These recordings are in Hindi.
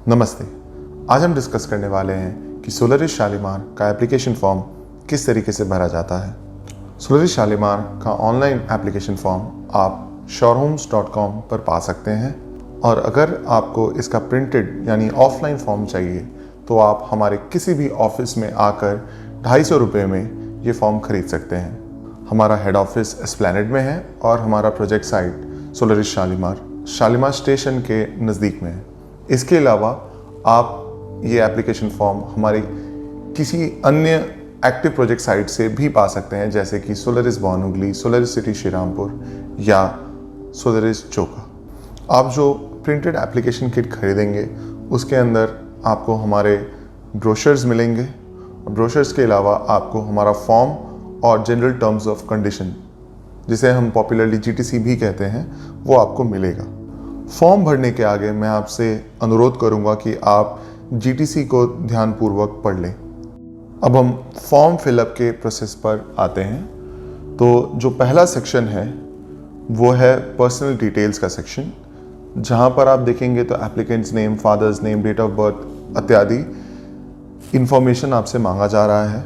नमस्ते। आज हम डिस्कस करने वाले हैं कि सोलरिस शालीमार का एप्लीकेशन फॉर्म किस तरीके से भरा जाता है। सोलरिस शालीमार का ऑनलाइन एप्लीकेशन फॉर्म आप shorehomes.com पर पा सकते हैं और अगर आपको इसका प्रिंटेड यानी ऑफलाइन फॉर्म चाहिए तो आप हमारे किसी भी ऑफिस में आकर 250 रुपये में ये फॉर्म खरीद सकते हैं। हमारा हेड ऑफिस एस्प्लैनेड में है और हमारा प्रोजेक्ट साइट सोलरिस शालीमार स्टेशन के नज़दीक में है। इसके अलावा आप ये एप्लीकेशन फॉर्म हमारी किसी अन्य एक्टिव प्रोजेक्ट साइट से भी पा सकते हैं, जैसे कि सोलरिस भानुगली, सोलरिस सिटी श्रीरामपुर या सोलरिस चोका। आप जो प्रिंटेड एप्लीकेशन किट खरीदेंगे उसके अंदर आपको हमारे ब्रोशर्स मिलेंगे। ब्रोशर्स के अलावा आपको हमारा फॉर्म और जनरल टर्म्स ऑफ कंडीशन, जिसे हम पॉपुलरली GTC भी कहते हैं, वो आपको मिलेगा। फॉर्म भरने के आगे मैं आपसे अनुरोध करूंगा कि आप GTC को ध्यानपूर्वक पढ़ लें। अब हम फॉर्म फिलअप के प्रोसेस पर आते हैं। तो जो पहला सेक्शन है वो है पर्सनल डिटेल्स का सेक्शन, जहां पर आप देखेंगे तो applicant's name, father's name, date of birth इत्यादि इंफॉर्मेशन आपसे मांगा जा रहा है,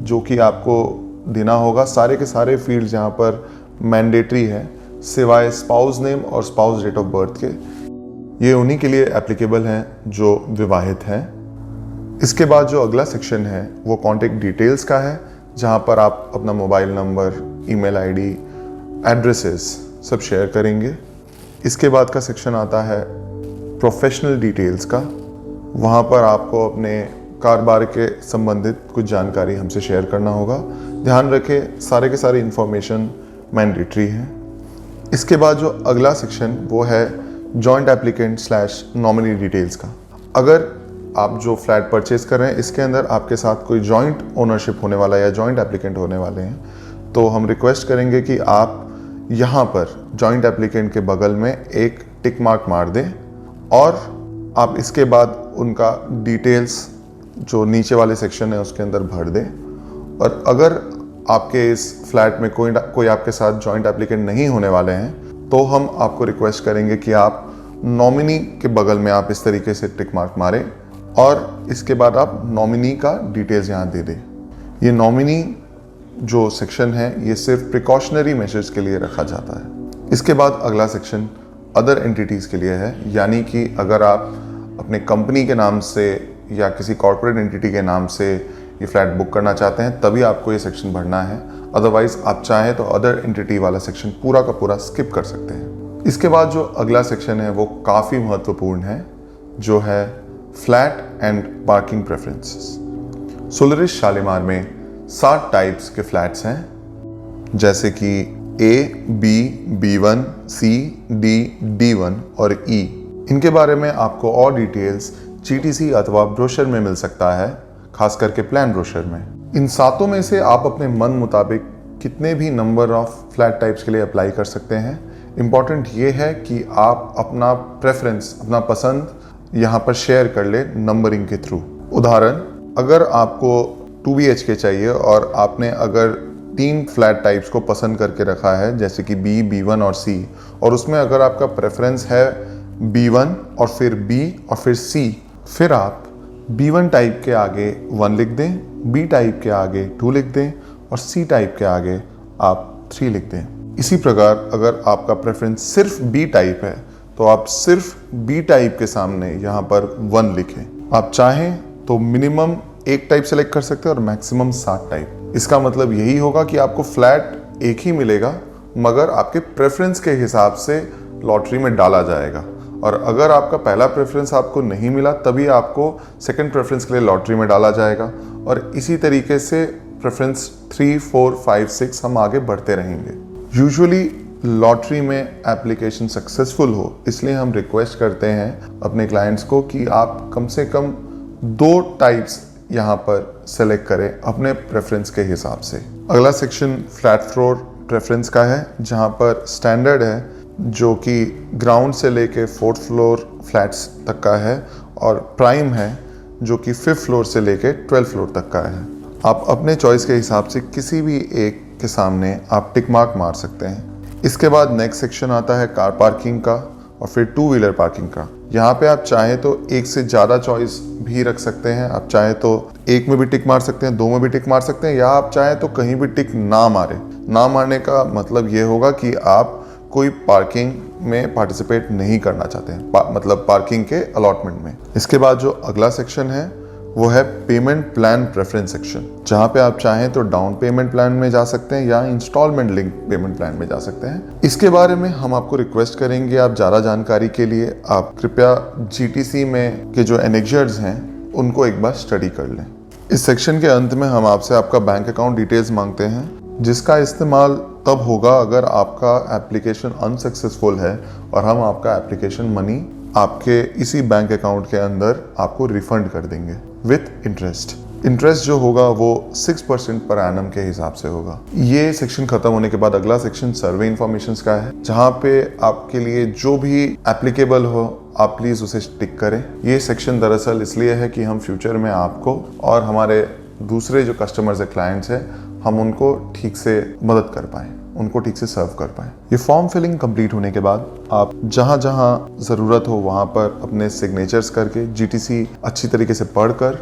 जो कि आपको देना होगा। सारे के सारे फील्ड्स यहाँ पर मैंडेटरी है सिवाय स्पाउस नेम और स्पाउस डेट ऑफ बर्थ के। ये उन्हीं के लिए एप्लीकेबल हैं जो विवाहित हैं। इसके बाद जो अगला सेक्शन है वो कॉन्टेक्ट डिटेल्स का है, जहाँ पर आप अपना mobile number, email ID, addresses सब शेयर करेंगे। इसके बाद का सेक्शन आता है प्रोफेशनल डिटेल्स का। वहाँ पर आपको अपने कारोबार के संबंधित कुछ जानकारी हमसे शेयर करना होगा। ध्यान रखें, सारे के सारे इंफॉर्मेशन मैंडेटरी है। इसके बाद जो अगला सेक्शन वो है जॉइंट एप्लीकेंट / नॉमिनी डिटेल्स का। अगर आप जो फ्लैट परचेज कर रहे हैं इसके अंदर आपके साथ कोई जॉइंट ओनरशिप होने वाला है या जॉइंट एप्लीकेंट होने वाले हैं, तो हम रिक्वेस्ट करेंगे कि आप यहाँ पर जॉइंट एप्लीकेंट के बगल में एक टिक मार्क मार दें और आप इसके बाद उनका डिटेल्स जो नीचे वाले सेक्शन है उसके अंदर भर दें। और अगर आपके इस फ्लैट में कोई आपके साथ जॉइंट एप्लीकेंट नहीं होने वाले हैं तो हम आपको रिक्वेस्ट करेंगे कि आप नॉमिनी के बगल में आप इस तरीके से टिक मार्क मारें और इसके बाद आप नॉमिनी का डिटेल्स यहाँ दे दें। ये नॉमिनी जो सेक्शन है ये सिर्फ प्रिकॉशनरी मेजर्स के लिए रखा जाता है। इसके बाद अगला सेक्शन अदर एंटिटीज़ के लिए है, यानी कि अगर आप अपने कंपनी के नाम से या किसी कॉर्पोरेट एंटिटी के नाम से ये फ्लैट बुक करना चाहते हैं तभी आपको ये सेक्शन भरना है। अदरवाइज आप चाहें तो अदर एंटिटी वाला सेक्शन पूरा का पूरा स्किप कर सकते हैं। इसके बाद जो अगला सेक्शन है वो काफ़ी महत्वपूर्ण है, जो है flat and parking preferences. Solaris Shalimar में 7 टाइप्स के फ्लैट्स हैं, जैसे कि A, B, B1, C, D, D1 और E। इनके बारे में आपको और डिटेल्स GTC अथवा ब्रोशर में मिल सकता है, खास करके प्लान ब्रोशर में। इन 7 में से आप अपने मन मुताबिक कितने भी नंबर ऑफ फ्लैट टाइप्स के लिए अप्लाई कर सकते हैं। इम्पॉर्टेंट ये है कि आप अपना प्रेफरेंस, अपना पसंद यहाँ पर शेयर कर ले नंबरिंग के थ्रू। उदाहरण, अगर आपको 2 BHK चाहिए और आपने अगर 3 फ्लैट टाइप्स को पसंद करके रखा है, जैसे कि B, B1 और C, और उसमें अगर आपका प्रेफरेंस है B1 और फिर B और फिर C, फिर आप B1 टाइप के आगे 1 लिख दें, B टाइप के आगे 2 लिख दें और C टाइप के आगे आप 3 लिख दें। इसी प्रकार अगर आपका प्रेफरेंस सिर्फ B टाइप है तो आप सिर्फ B टाइप के सामने यहाँ पर 1 लिखें। आप चाहें तो मिनिमम 1 टाइप सेलेक्ट कर सकते हैं और मैक्सिमम 7 टाइप। इसका मतलब यही होगा कि आपको फ्लैट एक ही मिलेगा, मगर आपके प्रेफरेंस के हिसाब से लॉटरी में डाला जाएगा। और अगर आपका पहला प्रेफरेंस आपको नहीं मिला तभी आपको सेकंड प्रेफरेंस के लिए लॉटरी में डाला जाएगा और इसी तरीके से प्रेफरेंस 3, 4, 5, 6 हम आगे बढ़ते रहेंगे। यूजुअली लॉटरी में एप्लीकेशन सक्सेसफुल हो, इसलिए हम रिक्वेस्ट करते हैं अपने क्लाइंट्स को कि आप कम से कम 2 टाइप्स यहाँ पर सेलेक्ट करें अपने प्रेफरेंस के हिसाब से। अगला सेक्शन फ्लैट फ्लोर प्रेफरेंस का है, जहाँ पर स्टैंडर्ड है जो कि ग्राउंड से लेके 4th फ्लोर फ्लैट्स तक का है और प्राइम है जो कि 5th फ्लोर से लेके 12th फ्लोर तक का है। आप अपने चॉइस के हिसाब से किसी भी एक के सामने आप टिक मार्क मार सकते हैं। इसके बाद नेक्स्ट सेक्शन आता है कार पार्किंग का, और फिर 2 व्हीलर पार्किंग का। यहाँ पे आप चाहें तो एक से ज़्यादा चॉइस भी रख सकते हैं। आप चाहें तो एक में भी टिक मार सकते हैं, 2 में भी टिक मार सकते हैं, या आप चाहें तो कहीं भी टिक ना मारे। ना मारने का मतलब ये होगा कि आप कोई पार्किंग में पार्टिसिपेट नहीं करना चाहते हैं, मतलब पार्किंग के अलॉटमेंट में। इसके बाद जो अगला सेक्शन है वो है पेमेंट प्लान प्रेफरेंस सेक्शन, जहाँ पे आप चाहें तो डाउन पेमेंट प्लान में जा सकते हैं या इंस्टॉलमेंट लिंक पेमेंट प्लान में जा सकते हैं। इसके बारे में हम आपको रिक्वेस्ट करेंगे, आप ज़्यादा जानकारी के लिए आप कृपया GTC में के जो एनेक्जर्स हैं उनको एक बार स्टडी कर लें। इस सेक्शन के अंत में हम आपसे आपका बैंक अकाउंट डिटेल्स मांगते हैं, जिसका इस्तेमाल तब होगा अगर आपका एप्लीकेशन अनसक्सेसफुल है और हम आपका एप्लीकेशन मनी आपके इसी बैंक अकाउंट के अंदर आपको रिफंड कर देंगे विथ इंटरेस्ट। इंटरेस्ट जो होगा वो 6% पर एनम के हिसाब से होगा। ये सेक्शन खत्म होने के बाद अगला सेक्शन सर्वे इन्फॉर्मेशंस का है, जहाँ पे आपके लिए जो भी एप्लीकेबल हो आप प्लीज़ उसे टिक करें। ये सेक्शन दरअसल इसलिए है कि हम फ्यूचर में आपको और हमारे दूसरे जो कस्टमर्स है, क्लाइंट्स हैं, हम उनको ठीक से मदद कर पाएँ, उनको ठीक से सर्व कर पाएँ। ये फॉर्म फिलिंग कंप्लीट होने के बाद आप जहाँ जहाँ ज़रूरत हो वहाँ पर अपने सिग्नेचर्स करके GTC अच्छी तरीके से पढ़कर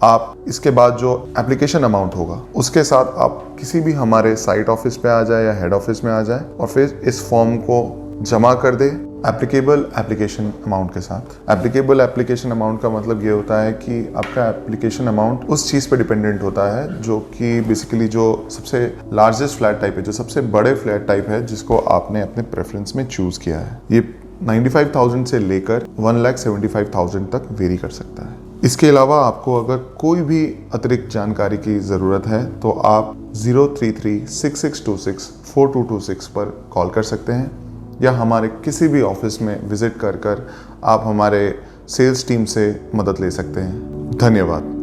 आप इसके बाद जो एप्लीकेशन अमाउंट होगा उसके साथ आप किसी भी हमारे साइट ऑफिस पे आ जाए या हेड ऑफिस में आ जाए और फिर इस फॉर्म को जमा कर दे एप्लीकेबल एप्लीकेशन अमाउंट के साथ। एप्लीकेबल एप्लीकेशन अमाउंट का मतलब ये होता है कि आपका एप्लीकेशन अमाउंट उस चीज़ पे डिपेंडेंट होता है जो कि बेसिकली जो सबसे लार्जेस्ट फ्लैट टाइप है, जो सबसे बड़े फ्लैट टाइप है जिसको आपने अपने प्रेफरेंस में चूज़ किया है। ये 95,000 से लेकर 1,75,000 तक वेरी कर सकता है। इसके अलावा आपको अगर कोई भी अतिरिक्त जानकारी की ज़रूरत है तो आप 033-6626-4226 पर कॉल कर सकते हैं या हमारे किसी भी ऑफिस में विजिट कर आप हमारे सेल्स टीम से मदद ले सकते हैं। धन्यवाद।